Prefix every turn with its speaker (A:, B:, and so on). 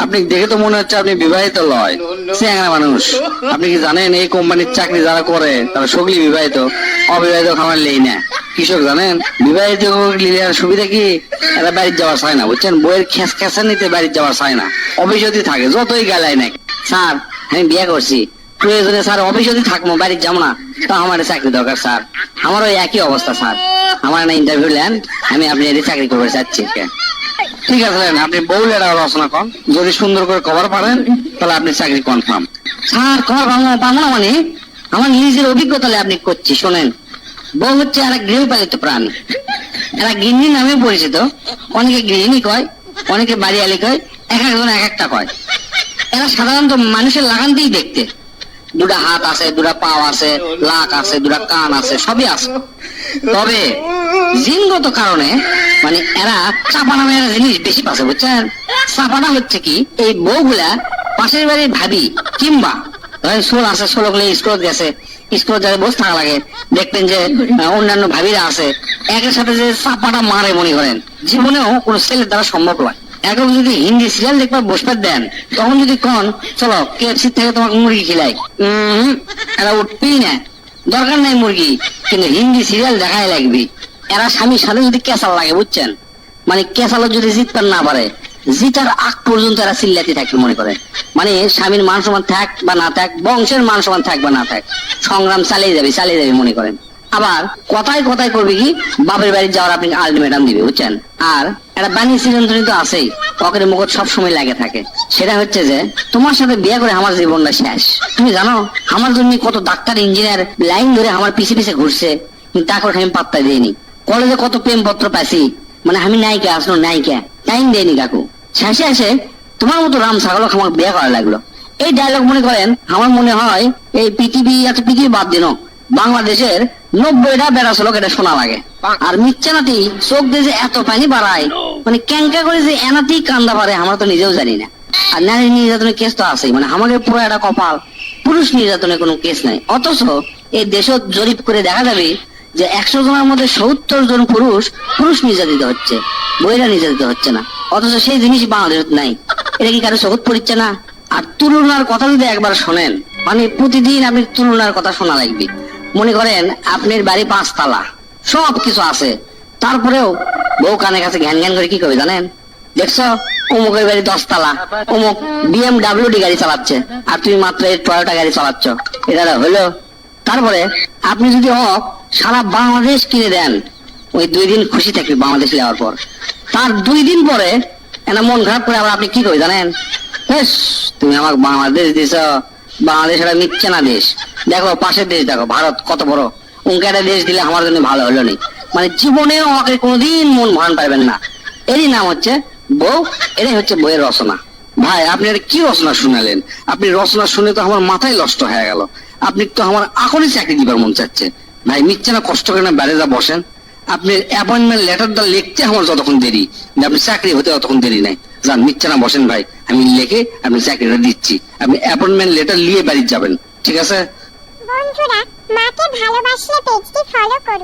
A: আপনি দেখে তো মনে হচ্ছে আপনি বিবাহিত লয়, চেঙ্গা মানুষ। আপনি কি জানেন এই কোম্পানির চাকরি যারা করে তারা সকলেই বিবাহিত, অবিবাহিত খামার লেই না। কৃষক জানেন বিবাহিত লিলিয়ার সুবিধা কি, এরা বাড়ির যাওয়ার চায় না, বুঝছেন? বইয়ের খেস খেসা নিতে বাড়ির যাওয়ার চায় না, অফিসে থাকে যতই গেলাই না। স্যার আমি বিয়ে করছি, প্রয়োজনে স্যার অফিসে থাকবো, বাড়ির যাবো না, তো আমার চাকরি দরকার স্যার। আমারও একই অবস্থা স্যার, আমার না ইন্টারভিউ নেন, আমি আপনি এর চাকরি করতে চাচ্ছি। ঠিক আছে আপনি বউ লেডা রচনা করেন, যদি সুন্দর করে কভার পারেন তাহলে আপনি চাকরি কনফার্ম। স্যার কভার পাবো না মানে? আমার নিজের অভিজ্ঞতা আপনি করছি, শোনেন। বউ হচ্ছে একটা গৃহপালিত প্রাণী, এরা গৃহিণী নামে পরিচিত। অনেকে গৃহিণী কয়, অনেকে বাড়িয়ালি কয়, এক একজন এক একটা কয়। এরা সাধারণত মানুষের লাগানতেই দেখতে, দুটা হাত আছে, দুটা পাও আছে, লাক আছে, দুটা কান আছে, সবই আছে। তবে জিনগত কারণে মানে এরা চাপা নামে একটা জিনিস বেশি পাচ্ছে, বুঝছেন? চাপাটা হচ্ছে কি, এই বউগুলা পাশের বাড়ির ভাবি কিংবা ধরেন সোল আছে, ষোলো গুলো স্কুল গেছে, স্কুল যাতে বসে থাকা লাগে, দেখবেন যে অন্যান্য ভাবিরা আছে, একের সাথে যে চাপাটা মারে মনে করেন জীবনেও কোনো ছেলের দ্বারা সম্ভব নয়। এখন যদি হিন্দি সিরিয়াল দেখবার বসবার দেন, তখন যদি কন চলো KFC থেকে তোমাকে মুরগি খিলাই, এরা উঠবেই না, দরকার নাই মুরগি, কিন্তু হিন্দি সিরিয়াল দেখাই লাগবে। এরা স্বামীর সাথে যদি কেঁচাল লাগে, বুঝছেন? মানে কেঁচালো যদি জিততে না পারে, জিতার আগ পর্যন্ত এরা চিল্লাতে থাকবে মনে করে। মানে স্বামীর মান সম্মান থাক বা না থাক, বংশের মান সম্মান থাক বা না থাক, সংগ্রাম চালিয়ে যাবে মনে করেন। আবার কথায় কথায় করবে কি, বাপের বাড়ি যাওয়ার আপনি আলটিমেটাম দিবে, বুঝছেন? আর একটা বাণী চিরন্তনী তো আছেই, পকেটে মুখত সবসময় লাগে থাকে। সেটা হচ্ছে যে তোমার সাথে বিয়ে করে আমার জীবনটা শেষ। তুমি জানো আমার জন্য কত ডাক্তার ইঞ্জিনিয়ার লাইন ধরে আমার পিছে পিছে ঘুরছে, কিন্তু তারপর আমি পাত্তা দিইনি। কলেজে কত প্রেম পত্র পাইছি, মানে আমি নায়িকা আসলো নায়িকা, টাইম দেয়নি কাকু। শেষে এসে তোমার মতো রাম ছাগল আমার বিয়ে করা লাগলো। এই ডায়লগ মনে করেন আমার মনে হয় এই পৃথিবী বাদ দিন বাংলাদেশের 90টা বেড়াছ লোক এটা শোনা লাগে। আর মিচ্ছানাতি চোখ দিয়ে যে এত পানি বাড়ায়, মানে ক্যাঙ্কা করে যে এনাতেই কান্দা পারে আমরা তো নিজেও জানি না। আর নারী নির্যাতনের কেস তো আছেই, মানে আমাদের পুরো একটা কপাল, পুরুষ নির্যাতনের কোনো কেস নাই। অথচ এই দেশ জরিপ করে দেখা যাবে যে 100 জনের মধ্যে 70 জন পুরুষ নির্যাতিত হচ্ছে, বইরা নির্যাতিত হচ্ছে না। অথচ সেই জিনিস বাংলাদেশ নাই। এটা কি কারো চোখত পড়ছে না? আর তুলনার কথা যদি একবার শোনেন, মানে প্রতিদিন আপনি তুলনার কথা শোনা লাগবে। মনে করেন আপনার বাড়ি 5 তালা, সব কিছু আছে, তারপরেও বউ কানে কাছে ঘ্যান ঘ্যান করে কি করবে জানেন? দেখছো অমুকের বাড়ি 10 তালা, অমুক BMW গাড়ি চালাচ্ছে, আর তুমি মাত্র এই টয়োটা গাড়ি চালাচ্ছ, এটা হলো? তারপরে আপনি যদি সারা বাংলাদেশ কিনে দেন, ওই 2 দিন খুশি থাকবে বাংলাদেশ নেওয়ার পর। তার 2 দিন পরে একটা মন খারাপ করে আবার আপনি কি করবে জানেন? তুমি আমাকে বাংলাদেশ দিছ, বাংলাদেশ একটা মিথ্যে না দেশ, দেখো পাশের দেশ দেখো ভারত কত বড়, উনকে একটা দেশ দিলে আমার জন্য ভালো হলো নি। মানে জীবনেও আমাকে কোনোদিন মন ভান পাইবেন না। এরই নাম হচ্ছে বউ, এটাই হচ্ছে বইয়ের রচনা। ভাই আপনি এটা কি রচনা শুনালেন? আপনি রচনা শুনে তো আমার মাথায় নষ্ট হয়ে গেল। আপনি তো আমার এখনই চাকরি দিবার মন চাচ্ছে। ভাই মিথ্যে না, কষ্ট করে না বাইরে যা বসেন, আপনি অ্যাপয়েন্টমেন্ট লেটারটা লিখতে আমার যতক্ষণ দেরি, আপনি চাকরি হতে ততক্ষণ দেরি নাই। যান মিথ্যে না বসেন ভাই, আমি লিখে আপনি চাকরিটা দিচ্ছি, আপনি অ্যাপয়েন্টমেন্ট লেটার নিয়ে বাড়ি যাবেন, ঠিক আছে?
B: বন্ধুরা, মাকে ভালোবাসলে পেজটি ফলো করুন।